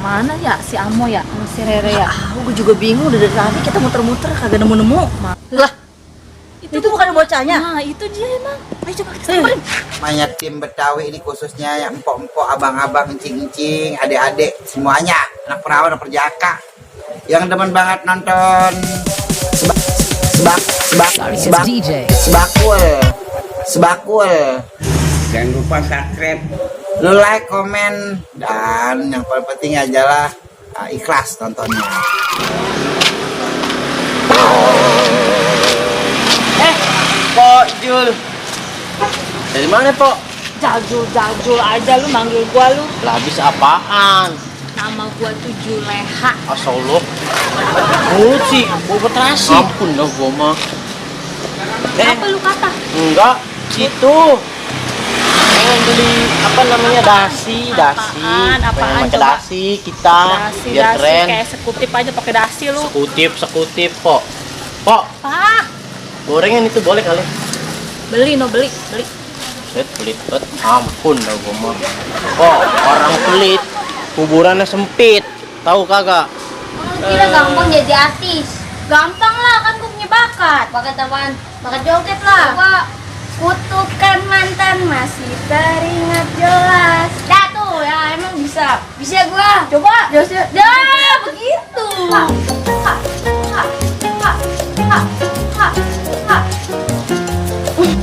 Mana ya si Amo ya sama si Rere ya? Gue juga bingung, udah dari tadi kita muter-muter kagak nemu-nemu. Lah, itu bukan bocahnya. Nah, itu dia emang. Ayo coba kita samperin. Mayat tim Betawi ini khususnya yang empok-empok, abang-abang, encing-encing, adik-adik, semuanya anak perawan, anak perjaka yang demen banget nonton sebakul. Jangan lupa subscribe, Lu like, komen, dan yang paling penting adalah ikhlas nontonnya. Pok Jul. Dari mana, Pok? Jajul aja lu manggil gua lu. Lah habis apaan? Nama gua tuh Juleha. Asal lo. Mulut sih, gua beterasi. Ampun dah gua mah. Apa lu kata? Enggak, situ. Pengen beli apa namanya dasi. Apaan Pengen pakai coba? dasi kita biar keren. Kayak sekutip aja pakai dasi lu. Sekutip, Pok. Pok, Ah, gorengan itu boleh kali. beli. Set pelit banget. Ampun dah gua mah. Pok, orang pelit kuburannya sempit. Tahu kagak? Kira gampang jadi artis. Gampang lah, kan gue punya bakat. Bakat apaan? Bakat joget lah. Coba kutukan mantan masih teringat jelas. Dah tuh ya, emang bisa. Bisa gua. Coba. Dah begitu. Ha, ha, ha, ha, ha, ha, ha. Mui.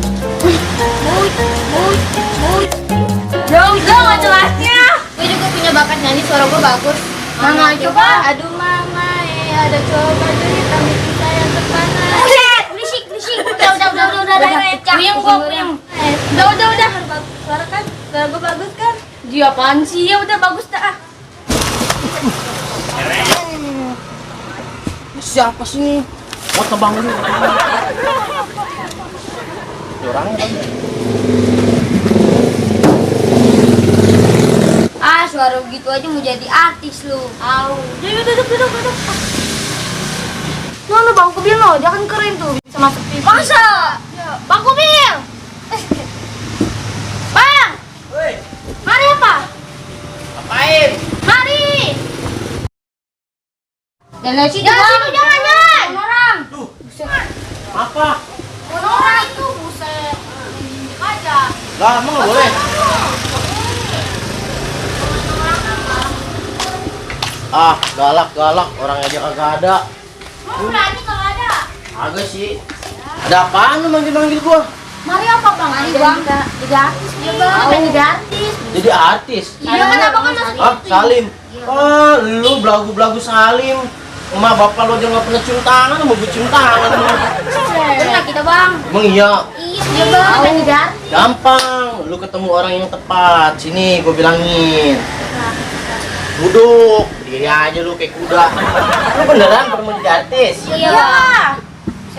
Jauh nggak jelasnya. Gue juga punya bakat nyanyi, suara gue bagus. Mana coba? Aduh mama, ada coba jadi kami kita yang terpana. Berisik. Udah. Puyeng gua, puyeng. Udah. Suara kan? Suara gua bagus kan? Dia apaan sih? Ya udah bagus dah. Siapa sih nih? Mau tebang dulu. Orangnya kan. Suara begitu aja mau jadi artis lu. Au. Duduk. Mana Bang Kubil lo? Dia kan keren tuh, bisa masuk TV. Masa? Bang Kubil. Bang. Woi, Mari apa? ngapain? Mari. Jangan situ jangan. Orang. Tuh. Apa? Orang itu buset. Aja. Lah, emang nggak boleh? Ah, galak. Orang aja kagak ada. Mau berani kalau ada? Agak sih. Ada apaan lu manggil-manggil gua? Mari apa Bang? Mari Bang. Jadi artis dia Bang. Jadi artis. Jadi artis? Iya kan abang kan masuk Ah, Salim. Ah, lu belagu-belagu Salim. Emak bapak lo aja nggak pernah cium tangan, mau gue cium tangan. Benar kita Bang. Emang iya? Iya Bang. Jadi artis. Gampang, lu ketemu orang yang tepat. Sini gue bilangin. Duduk, diri aja lu kayak kuda. Lu beneran pernah mau jadi artis? Iya.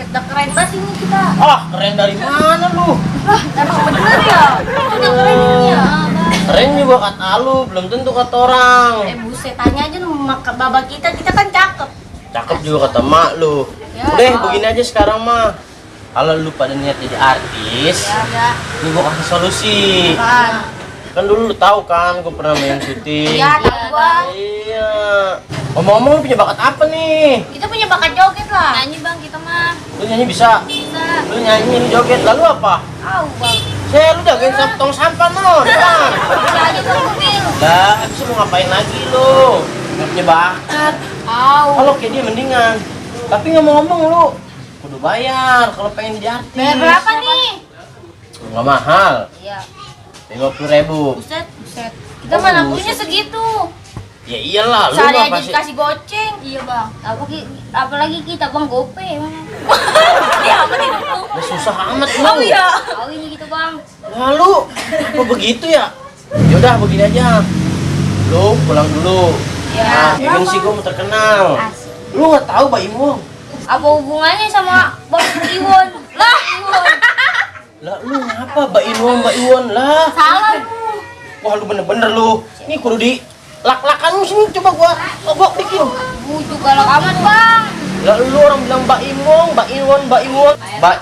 Udah keren banget ini kita. Ah, keren dari mana lu? Emang bener ya? Udah keren ini ya. Keren juga kata lu, belum tentu kata orang. Buset, tanya aja sama babak kita kan cakep. Cakep juga kata mak lu. Ya, Udah, begini aja sekarang mah. Kalau lu pada niat jadi artis, Ya. ini gua kasih solusi. Kan dulu lu tahu kan, gua pernah main syuting. Iya, tahu gua. Iya. Ngomong-ngomong lu punya bakat apa nih? Kita punya bakat joget lah. Nyanyi Bang, kita mah. Lu nyanyi bisa? Bisa. Lu nyanyi, lu joget, lalu apa? Tahu Bang. Lu jagain tong sampah no, depan. Bisa aja Bang Kubil. Lah, habis itu mau ngapain lagi lu? Gak punya bakat. Tahu. Kalau kayak dia mendingan. Tapi ngomong-ngomong lu kudu bayar kalau pengen jadi artis. Bayar berapa nih? Nggak mahal. Iya. 50.000. Buset. Kita mana punya segitu. Ya iyalah, lu Sehari mah aja pasti. dikasih goceng. Iya Bang. Apalagi kita Bang gope mana? Ya apa nih dulu? Udah susah amat lu. Oh iya. Tahu ini gitu Bang. Lalu apa begitu ya? Yaudah begini aja. Lu pulang dulu. Ya. Nah, agensi gua mau terkenal. Asik. Lu nggak tahu Mbak Imong? Apa hubungannya sama Bang Iwon? Lah, Iwon. Lah lu ngapa Mbak Iwon lah? Salah lu. Wah lu bener-bener lu. Ini kudu di lak-lakan lu sini coba gua bikin. Bujuk galak amat Bang. Lah lu orang bilang Mbak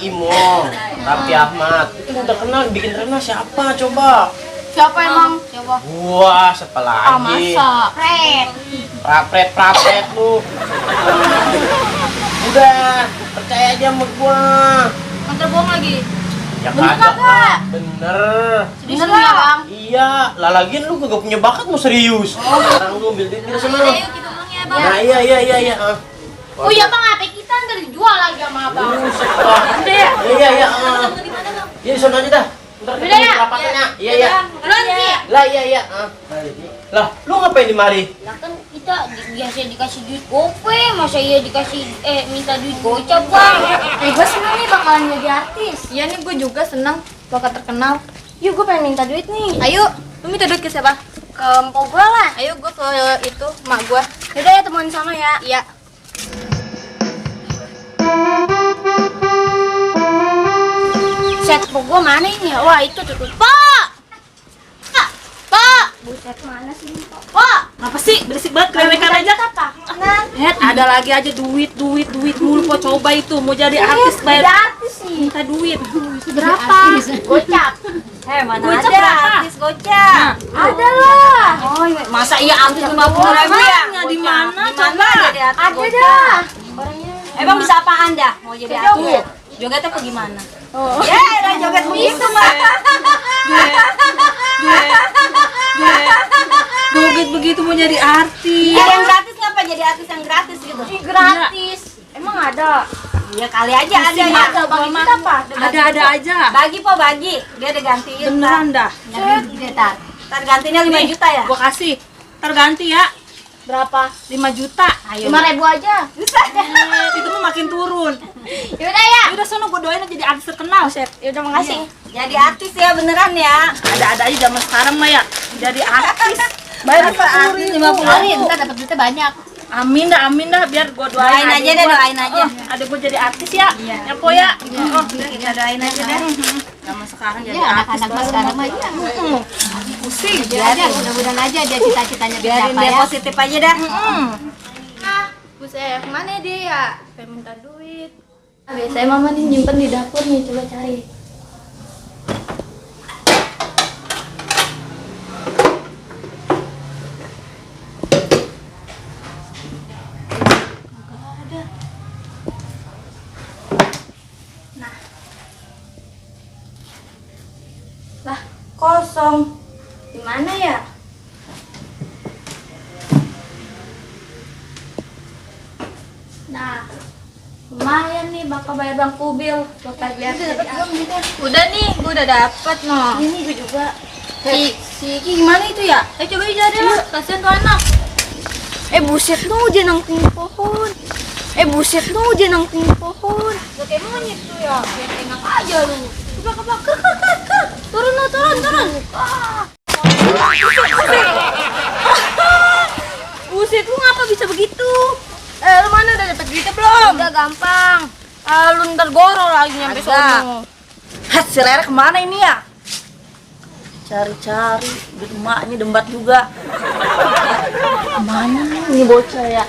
Iwon. Raffi Ahmad. Itu udah terkenal, bikin terkenal siapa coba? Siapa emang? Siapa? Gua, siapa lagi? Masa? Fred. Prapret lu. Udah, percaya aja sama gua. Kan bohong lagi. Ya Bener kagak kagak? lah, bener. Bener ya, Bang? Iya, lah lagian lu kagak punya bakat mau serius. Sekarang lu ambil duit kita sana. Ayo kita pulang ya, Bang. Nah, iya. Oh iya, Bang, HP kita ntar dijual lagi sama Abang. Udah ya. Iya. Iya, di sana aja dah. Ntar Udah ketemu ya? rapatnya. Iya. Duluan, Ki. Lah, iya. Lah, lu ngapain di mari? Lah kan kita biasa dikasih duit gope, masa iya dikasih minta duit gocap, Bang. Gue seneng nih bakalan jadi artis. Iya nih gue juga seneng bakal terkenal. Yuk, gue pengen minta duit nih. Ayo, lu minta duit ke siapa? Ke empok gue lah. Ayo gue ke itu mak gue. Yaudah ya, temuan sana ya. Iya. Set empok gue mana ini ya? Wah, itu tuh. Pak! Buset, mana sih ini, Pak? Apa sih? Berisik banget, kelewekan aja. Apa? Nah, Ada lagi aja duit mulu kok, coba itu mau jadi artis jadi bayar artis sih. minta duit. Berapa? Gocap. Mana Gocap ada berapa? artis gocap. Ada lah. Oh, masa iya artis 50.000 ya? Di mana? Coba jadi artis Ada gocap. dah. Emang bisa apaan dah? Mau jadi artis? Jogetnya apa gimana? Oh. Ya, udah joget begitu mah. Joget begitu mau jadi artis. Yang gratis ngapa jadi artis yang gratis gitu? Gratis. Emang ada? Iya kali aja ada ya. Ada, Bang. Kita apa? Ada aja. Bagi po bagi. Dia udah gantiin. Beneran dah. Ntar gantinya 5 Nih, juta ya? Gua kasih. Terganti ya. Berapa? 5 juta. Ayo. 5.000 aja. Itu mah makin turun. Yaudah ya. Udah sono gua doain aja jadi artis terkenal, Set. Yaudah, makasih. Jadi artis ya beneran ya. Ada aja zaman sekarang mah ya. Jadi artis. Bayar 50.000. Ntar dapat duitnya banyak. Amin dah biar gua doain. Doain aja adik deh, gua. doain aja. Oh, ada gua jadi artis ya. Ya po ya. Oh, Kita doain aja deh. zaman sekarang jadi Ya, artis. anak-anak mah sekarang mah iya. Pusing. Biarin, mudah-mudahan aja dia cita-citanya Biarin tercapai dia ya. positif aja dah. Buset, kemana dia ya? Pengen minta duit. Biasanya mama nih nyimpen di dapur nih, coba cari. Lah, kosong. Di mana ya? Nah, lumayan nih bakal bayar Bang Kubil. Bakal biar Udah nih, gua udah dapet noh. ini gue juga. Si Iki gimana itu ya? Coba aja deh lah, kasihan tuh anak. Buset lu dia nangking pohon. Buset lu dia nangking pohon. Gak kayak monyet tuh ya, kayak enak aja lu. Coba, turun. Buset, lu ngapa bisa begitu? Lu mana udah dapet duitnya belum? Udah gampang. Lu ntar goro lagi nyampe Agak. sono. Hat, si Rere kemana ini ya? Cari-cari, duit emaknya dembat juga. Kemana ini bocah ya?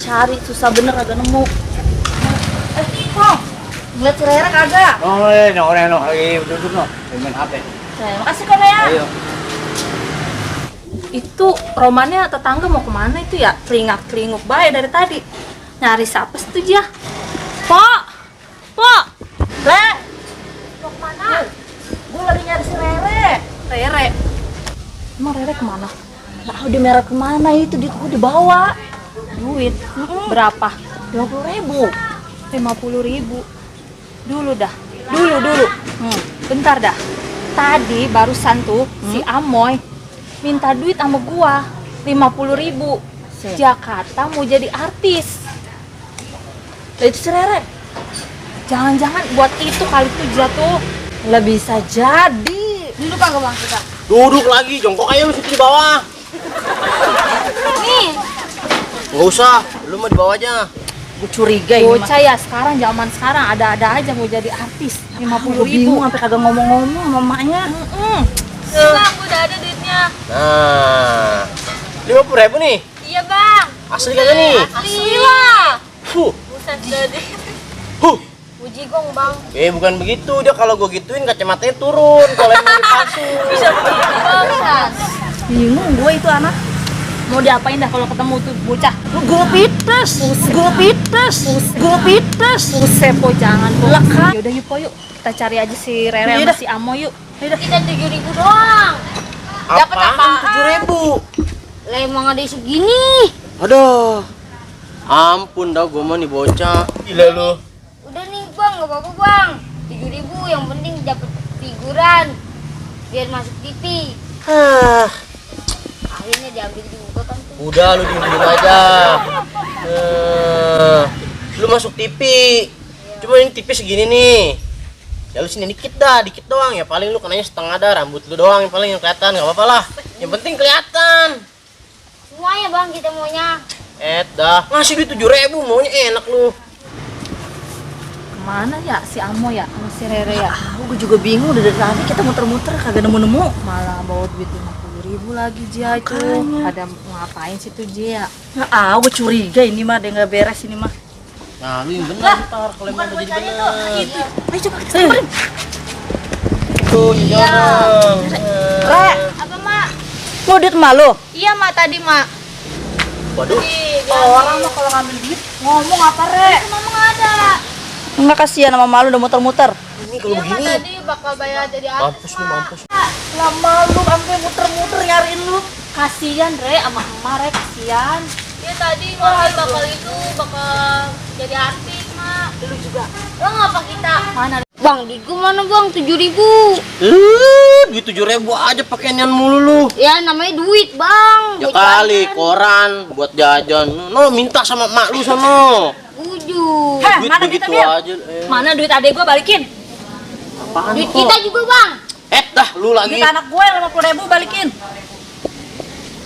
Cari susah bener kagak nemu. Ngeliat si Rere kagak? No, lagi duduk no. Main HP. Makasih kan ya. Ayo. Itu romannya tetangga mau kemana itu ya? Kelingak-kelinguk baik dari tadi. Nyari siapa sih tuh dia? Pok! Le, mau kemana? Gue lagi nyari si Rere. Rere. Emang Rere kemana? Tahu dia merah kemana itu duit gue dibawa. Duit. Berapa? 20.000. 50.000. Dulu. Bentar dah. Tadi barusan tuh si Amoy minta duit sama gua 50.000. Jakarta mau jadi artis. Lah itu si Rere. Jangan-jangan buat itu kali tuh jatuh. Lah bisa jadi. Duduk kagak Bang kita? Duduk lagi, jongkok aja lu situ di bawah. Nih, Nggak usah, lu mah di bawah aja. Gue curiga ini mah. Bocah ya zaman sekarang ada-ada aja mau jadi artis. Gue 50.000. bingung sampai kagak ngomong-ngomong sama mamanya. Bang, udah ada duitnya. Nah, 50.000 nih. Iya bang. Asli kagak nih? Asli lah. Huh, Buset jadi. huh. Uji gong bang. Bukan begitu, dia kalau gue gituin kacamatanya turun kalau emang dipasung. Bisa begitu bang. Bingung gue itu anak. Mau diapain dah kalau ketemu tuh bocah? Gue pites. Buset po, jangan po. Lah, kan? Yaudah yuk po yuk. Kita cari aja si Rere Yaudah. sama si Amo yuk. Kita 7.000 doang. Dapat apaan? 7.000. Lah emang ada segini. Aduh. Ampun dah gue mah nih bocah. Gila lu. Udah nih bang, gak apa-apa bang. 7.000 yang penting dapat figuran. Biar masuk TV. Akhirnya diambil juga kan tuh. Udah lu diem aja. Lu masuk TV. Cuma ini TV segini nih. Ya lu sini dikit doang ya, paling lu kenanya setengah dah, rambut lu doang yang paling yang kelihatan, nggak apa-apa lah. Yang penting kelihatan. Semuanya bang kita maunya. Dah, ngasih duit 7.000 maunya enak lu. Kemana ya si Amo ya sama si Rere ya? Gue juga bingung dari tadi kita muter-muter kagak nemu-nemu. Malah bawa duit 50.000 lagi Jia itu. Ada ngapain sih tuh Jia? Gue curiga ini mah dia nggak beres ini mah. Nah, lu yang bener ntar kalau emang udah jadi bener. Ayo coba kita samperin. Tuh, jangan. Re, Apa mak? mau duit emak lo? Iya mak, tadi mak. Waduh, Orang mah kalau ngambil duit ngomong apa Re? Mama nggak ada. Enggak kasihan sama malu udah muter-muter. ini kalau begini. Tadi bakal bayar jadi Mampus. Lama lu sampai muter-muter nyariin lu. Kasian Re sama emak Re, kasian. Dia tadi ngomong bakal jadi artis mak. Lu juga. Lo ngapa kita? Mana? Bang, di gua mana bang? 7.000. Duit 7.000 aja pakaian mulu lu. Ya namanya duit bang. Ya Buat kali jajan. koran buat jajan. No, minta sama mak lu sono. Tujuh. Heh, Duit mana begitu kita, Bil? aja. Mana duit adek gua balikin? Apaan Duit kok? kita juga bang. Dah lu lagi. Duit anak gue 50.000 balikin.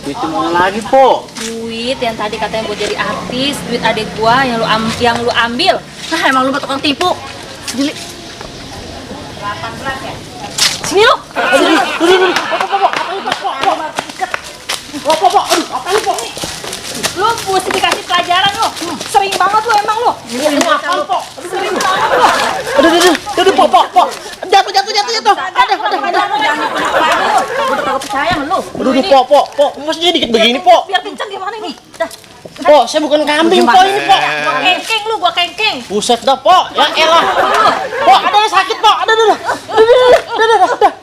Duit mana lagi, Po? Duit yang tadi katanya buat jadi artis, duit adek gua yang lu ambil. Nah, emang lu mah tukang tipu. Jeli. Sini lu. Lu mesti dikasih pelajaran lu. Sering banget lu emang lu. Aduh, Po. Jatuh. Ada. Gue udah kagak percaya sama lu. Aduh, Po. Masih dikit begini, Po. Biar kenceng gimana nih? Dah. Po, saya bukan kambing, Po, ini, Po. Gua kengkeng. Buset dah, Po. Ya elah. Po, ada yang sakit, Po. Ada.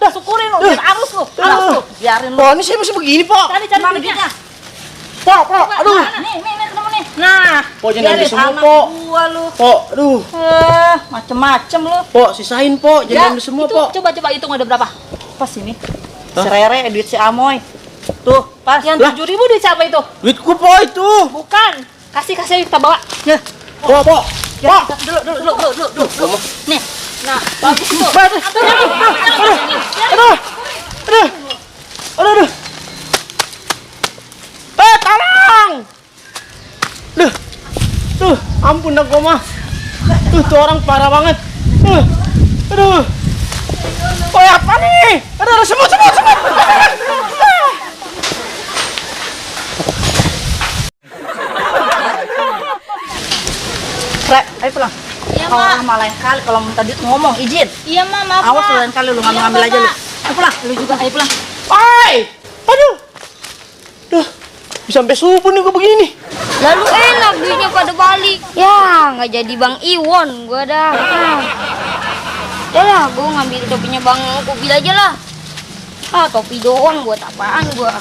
Syukurin lu, biar arus lu. Biarin lu. Po, ini saya masih begini, Po. Cari duitnya. Po. Aduh. Nih, ketemu nih. Nah, Po, jangan ambil semua, anak Po. gua lu. Po, aduh. Macem-macem lu. Po, sisain, Po. Jangan ambil semua, itu, Po. coba hitung ada berapa? Pas ini. Si Rere, duit si Amoy. Tuh, pas. Yang Lah. 7.000 duit siapa itu? Duitku, Po, itu. Bukan. Kasih kita bawa. Ya, Po. ya, dulu. Nih. Nah, bagus tuh. Aduh. Tolong. Duh, ampun dah gua mah. Tuh orang parah banget. Aduh. Oh, apa nih? Aduh, semut. Re, ayo pulang. Iya Kalau mak. orang mah lain kali kalau minta duit ngomong izin. Iya mak, maaf Awas Mak. lu lain kali lu Iya, ngambil aja lu. Mak. Ayo pulang, lu juga ayo pulang. Hai. Aduh. Duh. Bisa sampai subuh nih gua begini nih. Lalu enak duitnya pada balik. Ya nggak jadi Bang Iwon gua dah. Udah lah, gua ngambil topinya Bang Kubil aja lah. Topi doang buat apaan gua.